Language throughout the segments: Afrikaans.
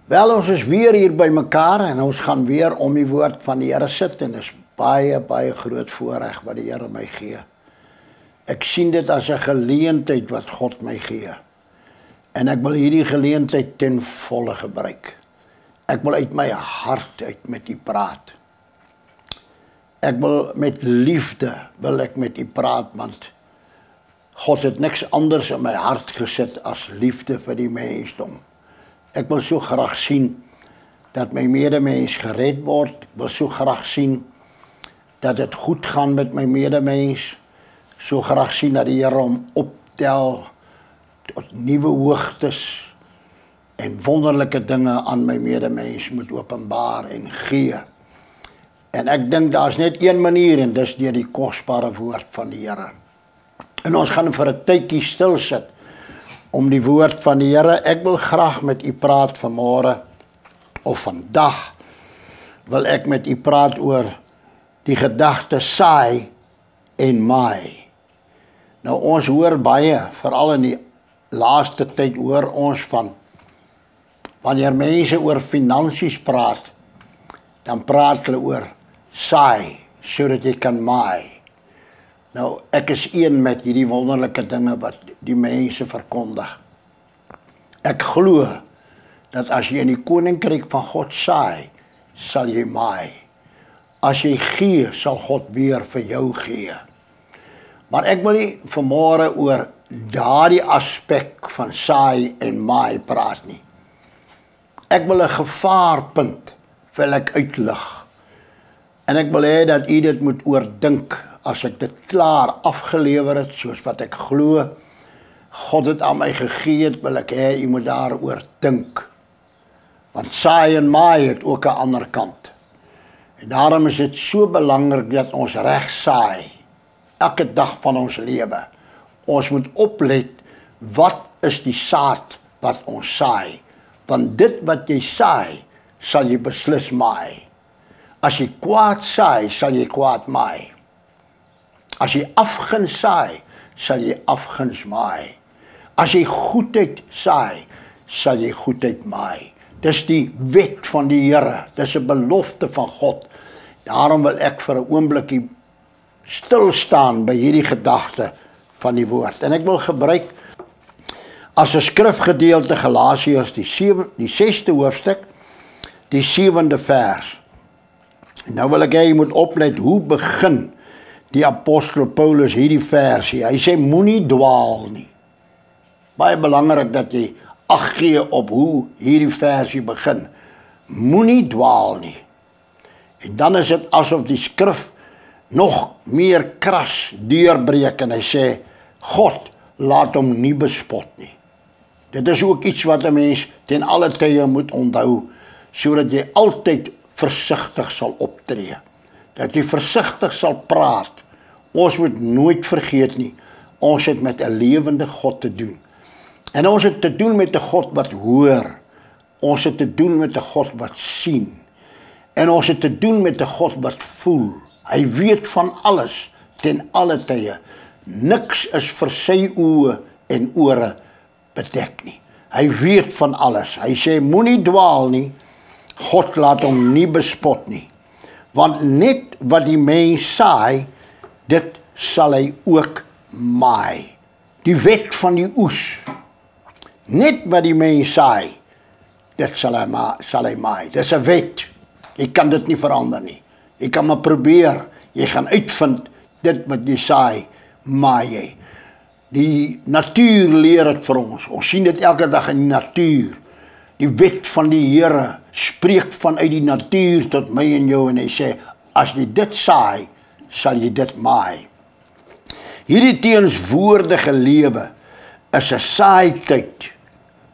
Wel, ons is weer hier by mekaar en ons gaan weer om die woord van die Here sit en is baie groot voorreg wat die Here my gee. Ek sien dit as 'n geleentheid wat God my gee. En ek wil hierdie geleentheid ten volle gebruik. Ek wil uit my hart uit met u praat. Ek wil met liefde met u praat, want God het niks anders in my hart gesit as liefde vir die mensdom. Ek wil so graag sien dat my medemens gered word. Ek wil so graag sien dat dit goed gaan met my medemens. So graag sien dat die Here hom optel tot nuwe hoogtes en wonderlike dinge aan my medemens moet openbaar en gee. En ek dink daar's net een manier en dis deur die kosbare woord van die Here. En ons gaan vir 'n tydjie stil sit om die woord van die Here. Ek wil graag met u praat vanmôre of vandag wil ek met u praat oor die gedagte Saai en Maai. Nou ons hoor baie, veral in die laaste tyd hoor ons van wanneer mense oor finansies praat, dan praat hulle oor saai sodat jy kan maai. Nou ek is een met hierdie wonderlike dinge wat die mense verkondig. Ek glo dat as jy in die koninkryk van God saai, sal jy maai. As jy gee, sal God weer vir jou gee. Maar ek wil nie vanmôre oor daardie aspek van saai en maai praat nie. Ek wil 'n gevaarpunt wil ek uitlig. En ek wil hê dat u dit moet oordink as ek dit klaar afgelewer het, soos wat ek glo. God het aan my gegee het, wil ek hê u moet daaroor dink. Want saai en maai het ook 'n ander kant. En daarom is dit so belangrik dat ons reg saai. Elke dag van ons lewe. Ons moet oplet, wat is die saad wat ons saai? Want dit wat jy saai, sal jy beslis maai. As jy kwaad saai, sal jy kwaad maai. As jy afguns saai, sal jy afguns maai. As jy goedheid saai, sal jy goedheid maai. Dis die wet van die Here, dis 'n belofte van God. Daarom wil ek vir 'n oombliekie stil staan by hierdie gedagte van die woord. En ek wil gebruik as 'n skrifgedeelte Galasiërs die 6de hoofstuk, die 7de vers. En nou wil ek hê jy moet oplet hoe begin die apostel Paulus hierdie versie. Hy sê moenie dwaal nie. Baie belangrik dat jy ag gee op hoe hierdie versie begin. Moenie dwaal nie. En dan is dit asof die skrif nog meer kras deurbreek en hy sê God laat hom nie bespot nie. Dit is ook iets wat 'n mens ten alle tye moet onthou, sodat jy altyd versigtig sal optree. Dat jy versigtig sal praat. Ons moet nooit vergeet nie, ons het met 'n lewende God te doen. En ons het te doen met 'n God wat hoor. Ons het te doen met 'n God wat sien. En ons het te doen met 'n God wat voel. Hy weet van alles ten alle tye. Niks is vir sy oë en ore bedek nie. Hy weet van alles. Hy sê moenie dwaal nie. God laat hom nie bespot nie. Want net wat die mens saai, dit sal hy ook maai. Die wet van die oes. Net wat die mens saai, dit sal hy maai. Dis 'n wet. Jy kan dit nie verander nie. Jy kan maar probeer. Jy gaan uitvind dit wat jy saai, maai jy. Die natuur leer dit vir ons. Ons sien dit elke dag in die natuur. Die wet van die Here spreek vanuit die natuur tot my en jou en hy sê, as jy dit saai, sal jy dit maai. Hierdie teenswoordige lewe is 'n saaityd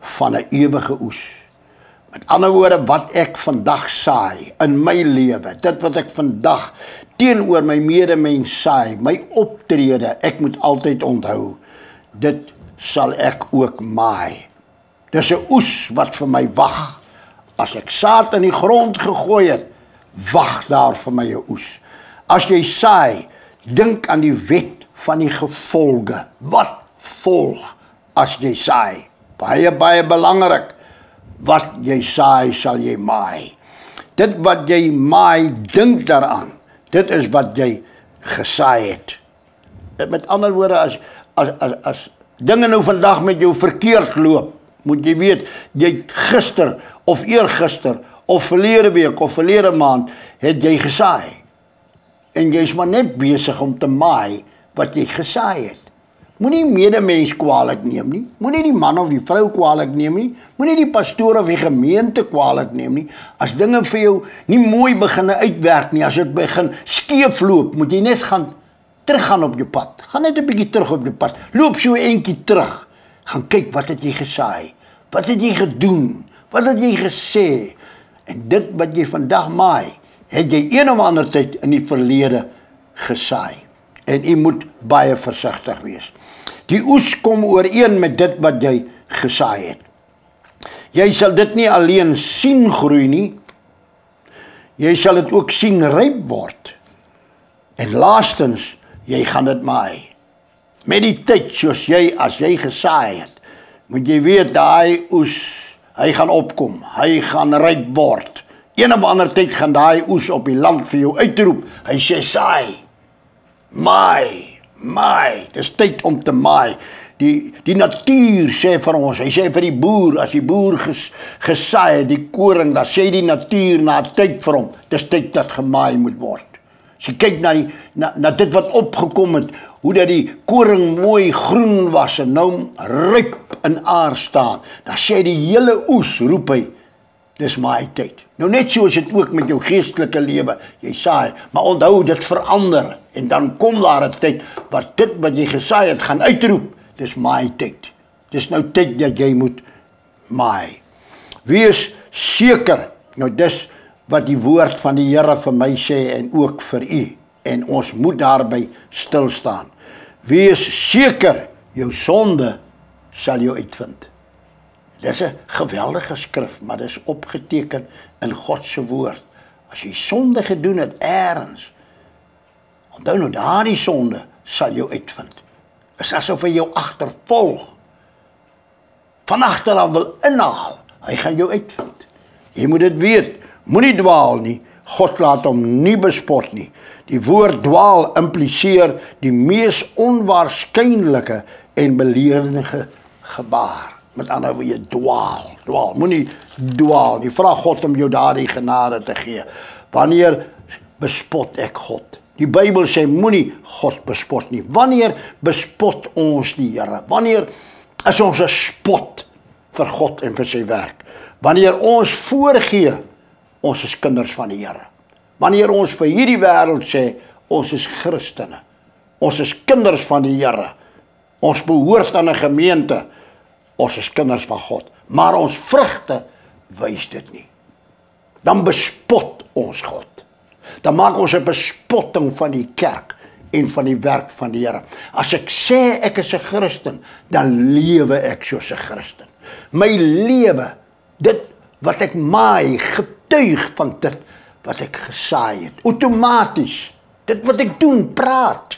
van 'n ewige oes. Met ander woorde, wat ek vandag saai in my lewe, dit wat ek vandag teenoor my medemens saai, my optrede, ek moet altyd onthou, dit sal ek ook maai. Dis 'n oes wat vir my wag. As ek saad in die grond gegooi het, wag daar vir my 'n oes. As jy saai, dink aan die wet van die gevolge. Wat volg as jy saai? Baie belangrik. wat jy saai, sal jy maai. Dit wat jy maai, dink daaraan. Dit is wat jy gesaai het. Met ander woorde, as dinge nou vandag met jou verkeerd loop, moet jy weet, jy gister, of eergister, of verlede week, of verlede maand, het jy gesaai. En jy is maar net besig om te maai, wat jy gesaai het. Moenie medemens kwaadlik neem nie, moenie die man of die vrou kwaadlik neem nie, moenie die pastoor of die gemeente kwaadlik neem nie. As dinge vir jou nie mooi begin uitwerk nie, as dit begin skeefloop, moet jy net teruggaan op jou pad. Gaan net 'n bietjie terug op jou pad. Loop so 'n entjie terug. Gaan kyk, wat het jy gesaai? Wat het jy gedoen? Wat het jy gesê? En dit wat jy vandag maai, het jy een of ander tyd in die verlede gesaai. En jy moet baie versigtig wees. Die oes kom ooreen met dit wat jy gesaai het. Jy sal dit nie alleen sien groei nie, jy sal dit ook sien ryp word. En laastens, jy gaan dit maai. Met die tyd, soos as jy gesaai het, moet jy weet, daai oes, hy gaan opkom, hy gaan ryp word. Een of ander tyd gaan daai oes op die land vir jou uitroep. Hy sê, saai, maai, maai, dis tyd om te maai. Die natuur sê vir ons, hy sê vir die boer, as die boer gesaai het, die koring, dan sê die natuur na tyd vir hom, dis tyd dat gemaai moet word. As jy kyk na dit wat opgekom het, hoe dat die koring mooi groen was en nou ryp in aar staan, dan sê die hele oes, roep hy, dis maai tyd. Nou net so is dit ook met jou geestelike lewe, jy saai, maar onthou dit verander, en dan kom daar 'n tyd, wat dit wat jy gesaai het, gaan uitroep, dis maai tyd. Dis nou tyd dat jy moet maai. Wees seker, nou dis wat die woord van die Here vir my sê en ook vir u, en ons moet daarby stil staan. Wees seker, jou sonde sal jou uitvind. Dis 'n geweldige skrif, maar dis opgeteken in God se woord. As jy sonde gedoen het ergens, onthou nou, daardie sonde sal jou uitvind. Is asof hy jou agtervolg, van agteraf wil inhaal, hy gaan jou uitvind. Jy moet dit weet, moenie dwaal nie, God laat hom nie bespot nie. Die woord dwaal impliseer die mees onwaarskynlike en beleerende gebaar. Met ander woorde, dwaal, moenie dwaal nie. Vra God om jou daardie genade te gee. Wanneer bespot ek God? Die Bybel sê, moenie God bespot nie. Wanneer bespot ons die Here? Wanneer is ons 'n spot vir God en vir sy werk? Wanneer ons voorgee, ons is kinders van die Here. Wanneer ons vir hierdie wêreld sê, ons is Christene, ons is kinders van die Here, ons behoort aan 'n gemeente, ons is kinders van God, maar ons vrugte wys dit nie. Dan bespot ons God. Dan maak ons 'n bespotting van die kerk en van die werk van die Here. As ek sê ek is 'n Christen, dan lewe ek soos 'n Christen. My lewe, dit wat ek maai, getuig van dit wat ek gesaai het. Outomaties, dit wat ek doen, praat.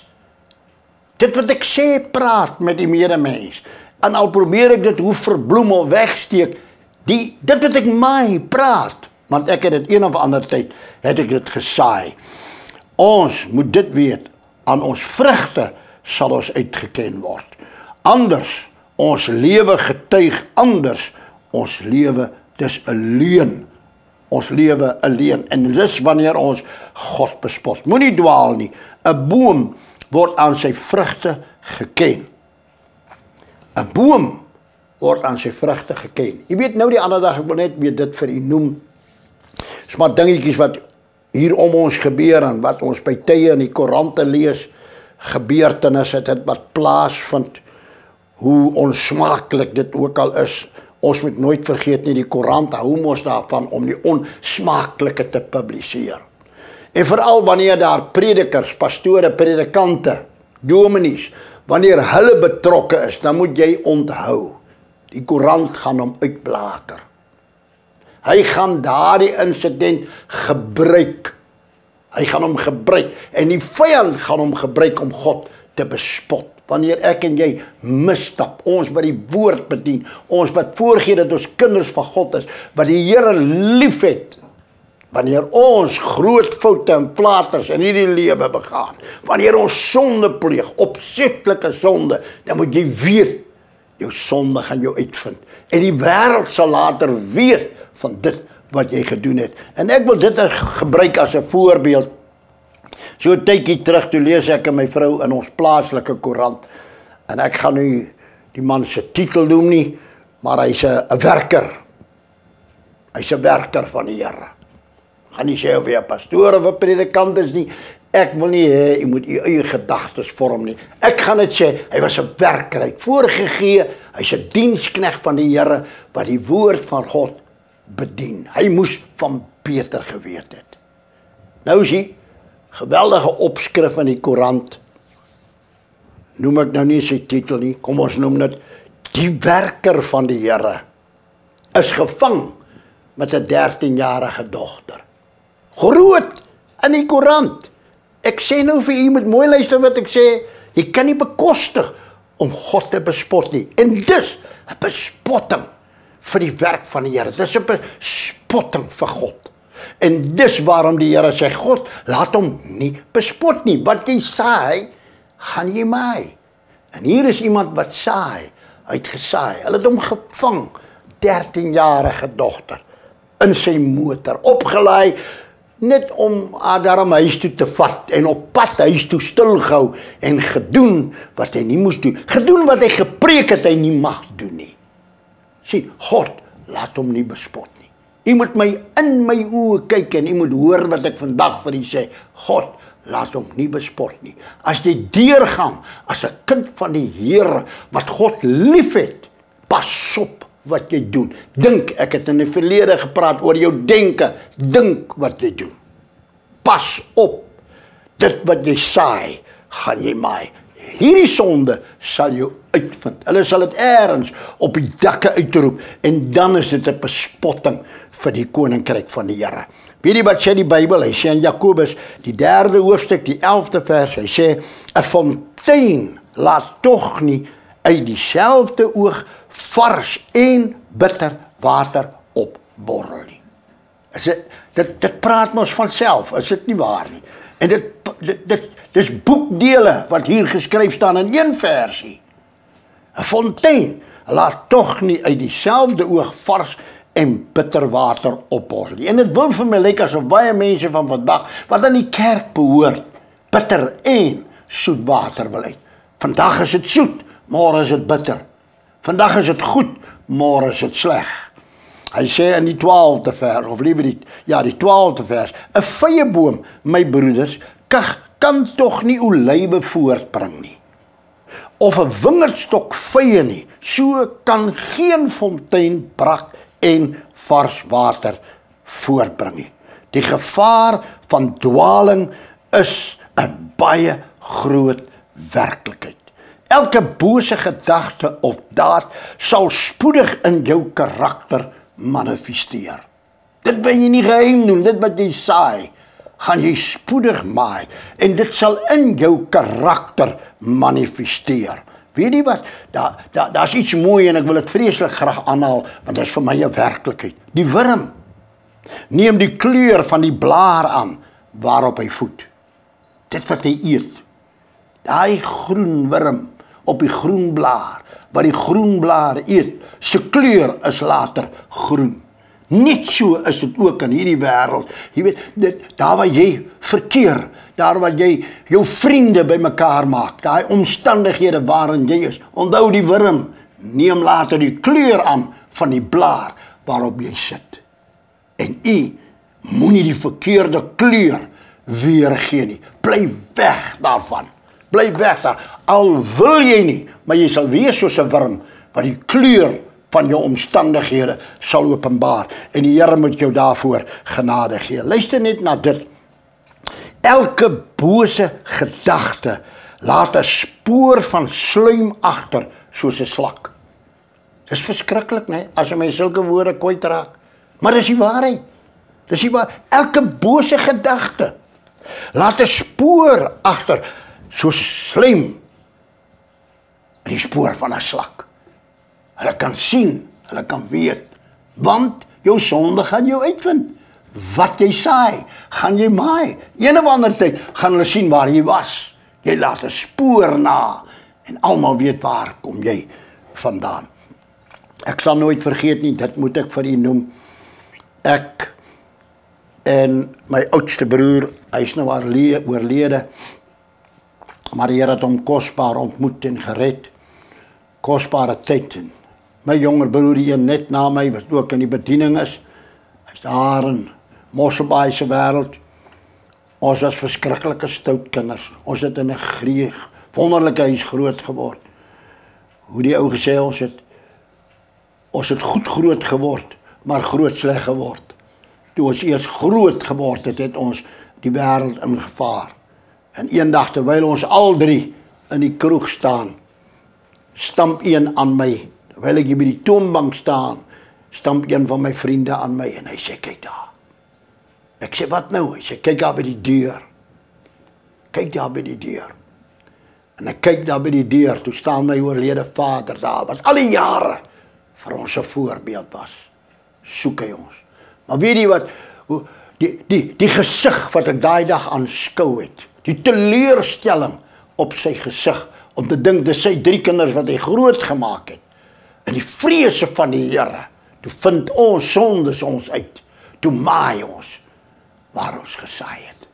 Dit wat ek sê, praat met die medemens. En al probeer ek dit hoe verbloem of wegsteek, dit wat ek maai, praat. Want ek het dit een of ander tyd, het ek dit gesaai. Ons moet dit weet, aan ons vrugte sal ons uitgeken word. Anders, ons lewe getuig anders, ons lewe, dis 'n leuen. Ons lewe 'n leuen, en dis wanneer ons God bespot. Moenie dwaal nie, 'n boom word aan sy vrugte geken. 'n boom word aan sy vrugte geken. Jy weet nou die ander dag, ek wil net weer dit vir u noem, is maar dingetjies wat hier om ons gebeur, en wat ons by tye in die koerante lees, gebeurtenisse, dit wat plaasvind, hoe onsmaaklik dit ook al is. Ons moet nooit vergeet nie, die koerant hou ons daarvan om die onsmaaklike te publiseer. En veral wanneer daar predikers, pastore, predikante, dominees, wanneer hulle betrokke is, dan moet jy onthou, die koerant gaan hom uitblaker. Hy gaan daardie insident gebruik. Hy gaan hom gebruik, en die vyand gaan hom gebruik om God te bespot. wanneer ek en jy misstap, ons wat die woord bedien, ons wat voorgee dat ons kinders van God is, wat die Here liefhet, wanneer ons groot foute en flaters in hierdie lewe begaan, wanneer ons sonde pleeg, opsetlike sonde, dan moet jy weet, jou sonde gaan jou uitvind. En die wêreld sal later weet van dit wat jy gedoen het. En ek wil dit gebruik as 'n voorbeeld. So 'n tydjie terug, toe lees ek en my vrou in ons plaaslike koerant, en ek gaan nu die man se titel noem nie, maar hy's 'n werker. Hy's 'n werker van die Here. Gaan nie sê of hy 'n pastoor of 'n predikant is nie. Ek wil nie hê, jy moet u eie gedagtes vorm nie. Ek gaan net sê, hy was 'n werker, hy het voorgegee, hy's 'n dienskneg van die Here, wat die woord van God bedien. Hy moes van beter geweet het. Nou is hy, geweldige opskrif in die koerant, noem ek nou nie sy titel nie, kom ons noem dit, die werker van die Here, is gevang met 'n 13-jarige dogter. Groot in die koerant. Ek sê nou vir u, moet mooi luister wat ek sê, jy kan nie bekostig om God te bespot nie. En dis 'n bespotting vir die werk van die Here. Dis 'n bespotting vir God. En dis waarom die Here sê, God, laat hom nie bespot nie. Wat jy saai, gaan jy maai. En hier is iemand wat saai, uitgesaai. Hulle het hom gevang, 13-jarige dogter, in sy motor, opgelaai, net om haar daarom huis toe te vat, en op pad huis toe stilgehou, en gedoen wat hy nie moes doen, gedoen wat hy gepreek het, hy nie mag doen nie. Sien, God, laat hom nie bespot nie. U moet my in my oë kyk, en u moet hoor wat ek vandag vir u sê, God, laat hom nie bespot nie. As jy deurgaan, as 'n kind van die Here, wat God liefhet, pas op wat jy doen. Dink, ek het in die verlede gepraat oor jou denke, dink wat jy doen. Pas op, dit wat jy saai, gaan jy maai. Hierdie sonde sal jou uitvind. Hulle sal dit ergens op die dakke uitroep, en dan is dit 'n bespotting vir die koninkryk van die Here. Weet jy wat sê die Bybel? Hy sê in Jakobus, die 3de hoofstuk, die 11de vers, hy sê, 'n fontein laat tog nie uit dieselfde oog vars en bitter water opborrel nie. Dit praat ons vanself, is dit nie waar nie? En dis boekdele wat hier geskryf staan in een versie. 'n Fontein laat tog nie uit dieselfde oog vars en bitter water opborrel nie. En dit wil vir my lyk asof baie mense van vandag, wat aan die kerk behoort, bitter en soet water wil uit. Vandag is dit soet, môre is dit bitter. Vandag is dit goed, môre is dit sleg. Hy sê in die 12de vers, of liewer die 12de vers, 'n vyeboom, my broeders, kan tog nie olywe voortbring nie, of 'n wingerdstok vye nie, so kan geen fontein brak en vars water voortbring nie. Die gevaar van dwaling is 'n baie groot werklikheid. Elke bose gedagte of daad sal spoedig in jou karakter manifesteer. Dit wil jy nie geheim doen, dit wat jy saai, gaan jy spoedig maai, en dit sal in jou karakter manifesteer. Weet jy wat, daar's iets mooi, en ek wil dit vreeslik graag aanhaal, want dit is vir my 'n werklikheid. Die wurm neem die kleur van die blaar aan, waarop hy voed. Dit wat hy eet, daai groen wurm, op die groen blaar, wat die groen blaar eet, se kleur is later groen. Net so is dit ook in hierdie wêreld. Jy weet, daar waar jy verkeer, daar waar jy jou vriende bymekaar maak, daai omstandighede waarin jy is, onthou die wurm neem later die kleur aan van die blaar waarop jy sit. En u moenie die verkeerde kleur weergee nie. Bly weg daarvan. Bly weg daar. Al wil jy nie, maar jy sal wees soos 'n wurm wat die kleur van jou omstandighede sal openbaar. En die Here moet jou daarvoor genade gee. Luister net na dit. Elke bose gedagte laat 'n spoor van sluim agter soos 'n slak. Dis verskriklik, né? As jy my sulke woorde kwytraak. Maar dis die waarheid. Dis die waarheid. Elke bose gedagte laat 'n spoor agter soos sluim. die spoor van 'n slak. Hulle kan sien, hulle kan weet, want jou sonde gaan jou uitvind. Wat jy saai, gaan jy maai. Een of ander tyd gaan hulle sien waar jy was. Jy laat 'n spoor na en almal weet waar kom jy vandaan. Ek sal nooit vergeet nie, dit moet ek vir u noem. Ek en my oudste broer, hy is nou oorlede, maar die Here het hom kosbaar ontmoet en gered. Kosbare tyd. En my jonger broer, die een net na my, wat ook in die bediening is, hy's daar in Mosselbaai se wêreld. Ons was verskriklike stout kinders. Ons het in 'n wonderlike huis groot geword. Hoe die ou gesê, ons het goed groot geword, maar groot sleg geword. Toe ons eers groot geword het, het ons die wêreld ingevaar. En eendag terwyl ons al drie in die kroeg staan, stamp een aan my. Terwyl ek hier by die toonbank staan, stamp een van my vriende aan my en hy sê, kyk daar. Ek sê, wat nou? Hy sê, kyk daar by die deur. Kyk daar by die deur. En ek kyk daar by die deur, toe staan my oorlede vader daar, wat al die jare vir ons 'n voorbeeld was. Soek hy ons. Maar weet jy wat, die gesig wat ek daai dag aanskou het, die teleurstelling op sy gesig, om te dink, dis sy 3 kinders wat hy groot gemaak het, en die vrese van die Here, toe vind ons sondes ons uit, toe maai ons, waar ons gesaai het.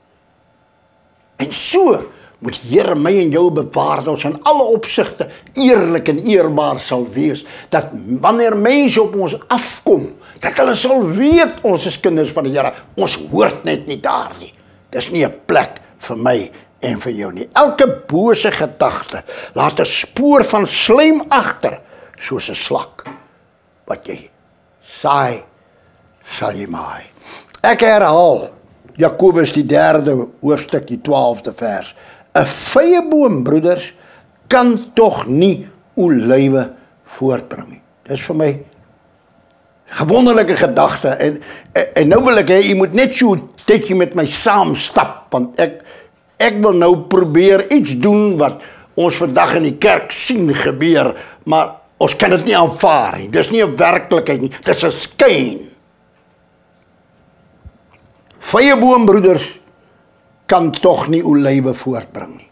En so moet die Here my en jou bewaar, dat ons in alle opsigte eerlik en eerbaar sal wees, dat wanneer mense op ons afkom, dat hulle sal weet, ons is kinders van die Here, ons hoort net nie daar nie. Dis nie 'n plek vir my en vir jou nie. Elke bose gedagte laat 'n spoor van slijm agter, soos 'n slak. Wat jy saai, sal jy maai. Ek herhaal, Jakobus die 3de hoofstuk, die 12de vers. 'n Vyeboom, broeders, kan tog nie olywe voortbring nie. Dis vir my gewonderlike gedagte, en nou wil ek hê, jy moet net so 'n tydjie met my saam stap, want ek wil nou probeer iets doen wat ons vandag in die kerk sien gebeur, maar ons kan dit nie aanvaar nie. Dis nie 'n werklikheid nie, dis 'n skyn. Vyeboom, broeders, kan tog nie olywe voortbring nie.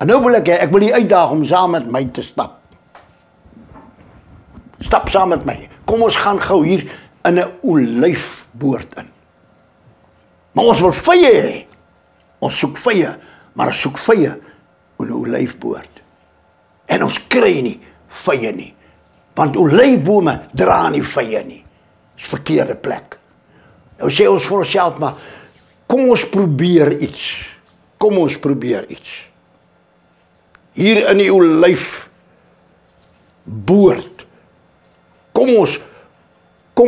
En nou wil ek wil die uitdaag om saam met my te stap. Stap saam met my. Kom ons gaan gou hier in 'n olyfboord in. Maar ons wil vye hê. Ons soek vye, maar ons soek vye in 'n olyfboord. En ons kry nie vye nie. Want olyfbome dra nie vye nie. Dis verkeerde plek. Nou sê ons vir onsself, maar kom ons probeer iets. Kom ons probeer iets. Hier in die olyfboord. Kom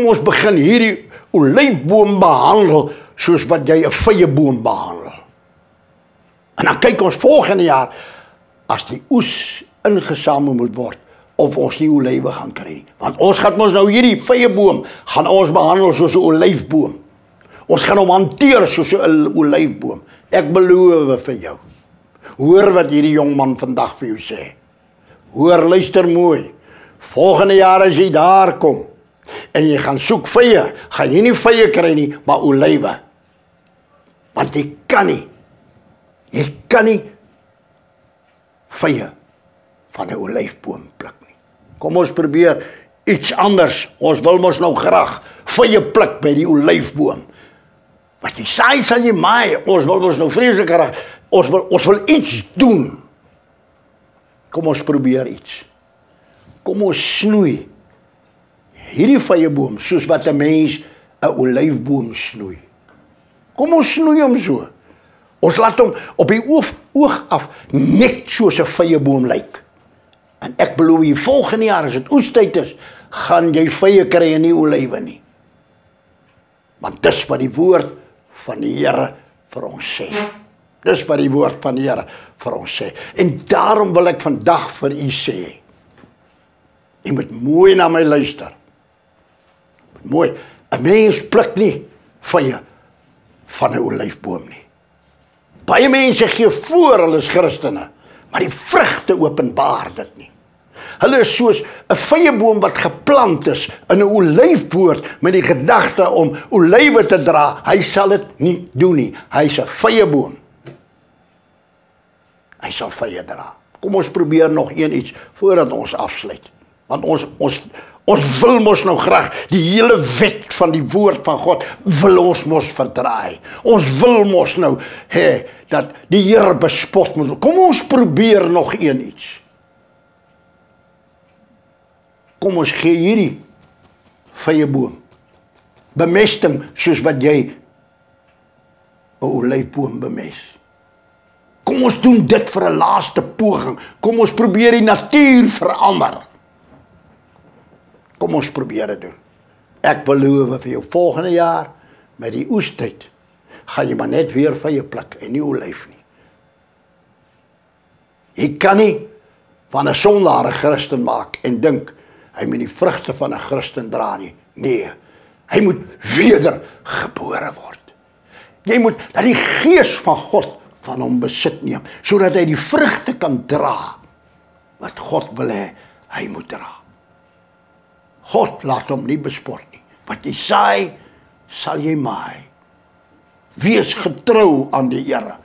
ons begin hierdie olyfboom behandel soos wat jy 'n vyeboom behandel. En dan kyk ons volgende jaar, as die oes ingesamel moet word, of ons nie olywe gaan kry nie. Want ons gaan ons nou hierdie vyeboom, gaan ons behandel soos 'n olyfboom. Ons gaan hom hanteer soos 'n olyfboom. Ek beloof vir jou. Hoor wat hierdie jong man vandag vir jou sê. Hoor, luister mooi. Volgende jaar as jy daar kom, en jy gaan soek vye, gaan jy nie vye kry nie, maar olywe. Want jy kan nie vye van 'n olyfboom pluk nie. Kom ons probeer iets anders. Ons wil mos nou graag vye pluk by die olyfboom. Wat jy saai, sal jy maai. Ons wil mos nou vreeslik graag. Ons wil iets doen. Kom ons probeer iets. Kom ons snoei hierdie vyeboom soos wat 'n mens 'n olyfboom snoei. Kom ons snoei hom so. Ons laat hom op die oog af net soos 'n vyeboom lyk. En ek beloof jy, volgende jaar as dit oestyd is, gaan jy vye kry en nie olywe nie. Want dis wat die woord van die Here vir ons sê. Dis wat die woord van die Here vir ons sê. En daarom wil ek vandag vir u sê, jy moet mooi na my luister. Mooi, 'n mens pluk nie vye van 'n olyfboom nie. Baie mense gee voor hulle is Christene, maar die vrugte openbaar dit nie. Hulle is soos 'n vyeboom wat geplant is in 'n olyfboord met die gedagte om olywe te dra. Hy sal dit nie doen nie. Hy's 'n vyeboom. Hy sal vye dra. Kom ons probeer nog iets voordat ons afsluit. Want ons wil mos nou graag die hele wet van die woord van God wil ons mos verdraai. Ons wil mos nou hê dat die Here bespot moet word. Kom ons probeer nog iets. Kom ons gee hierdie vyeboom bemesting soos wat jy 'n olyfboom bemes. Kom ons doen dit vir 'n laaste poging. Kom ons probeer die natuur verander. Kom ons probeer dit doen. Ek beloof vir jou volgende jaar, met die oestyd, gaan jy maar net weer vye pluk en nie olyf nie. Jy kan nie van 'n sondaar 'n Christen maak en dink, hy moet die vrugte van 'n Christen dra nie. Nee, hy moet wedergebore word. Jy moet dat die Gees van God van hom besit neem, sodat hy die vrugte kan dra, wat God wil hê, hy moet dra. God laat hom nie bespot nie. Wat jy saai, sal jy maai. Wees getrou aan die Here.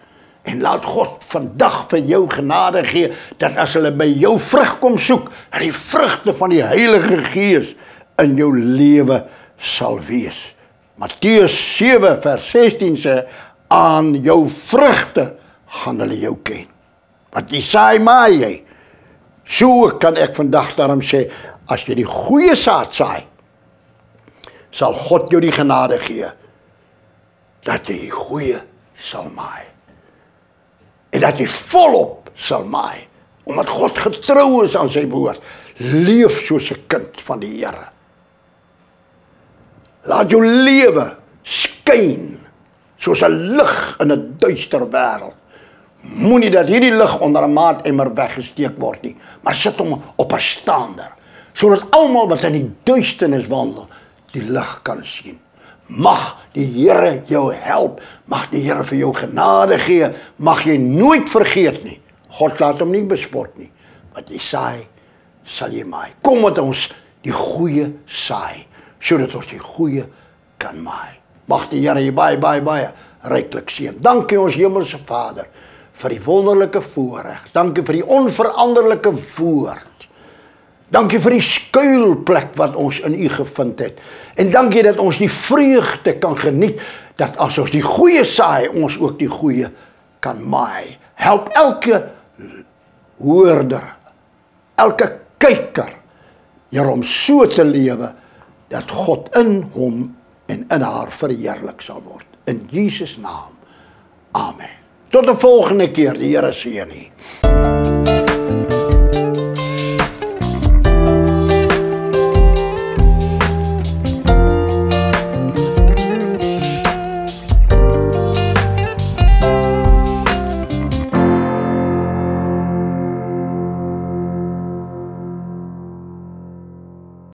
En laat God vandag vir jou genade gee, dat as hulle by jou vrug kom soek, dat die vrugte van die Heilige Gees in jou lewe sal wees. Matteus 7 vers 16 sê, aan jou vrugte gaan hulle jou ken. Wat jy saai, maai jy. So kan ek vandag daarom sê, as jy die goeie saad saai, sal God jou die genade gee, dat jy die goeie sal maai. En dat jy volop sal maai, omdat God getrou is aan sy woord. Leef soos 'n kind van die Here. Laat jou lewe skyn, soos 'n lig in 'n duister wêreld. Moenie dat hierdie lig onder 'n maatemmer weggesteek word nie, maar sit hom op 'n staander, sodat almal wat in die duisternis wandel, die lig kan sien. Mag die Here jou help, mag die Here vir jou genade gee, mag jy nooit vergeet nie, God laat hom nie bespot nie, wat jy saai, sal jy maai. Kom met ons die goeie saai, sodat ons die goeie kan maai. Mag die Here jy baie ryklik seën. Dankie ons hemelse Vader, vir die wonderlike voorreg, dankie vir die onveranderlike woord, dankie vir die skuilplek wat ons in U gevind het, en dankie dat ons die vreugde kan geniet, dat as ons die goeie saai, ons ook die goeie kan maai. Help elke hoorder, elke kyker, Here, om so te lewe, dat God in hom en in haar verheerlik sal word. In Jesus naam, amen. Tot de volgende keer, die Here seën u.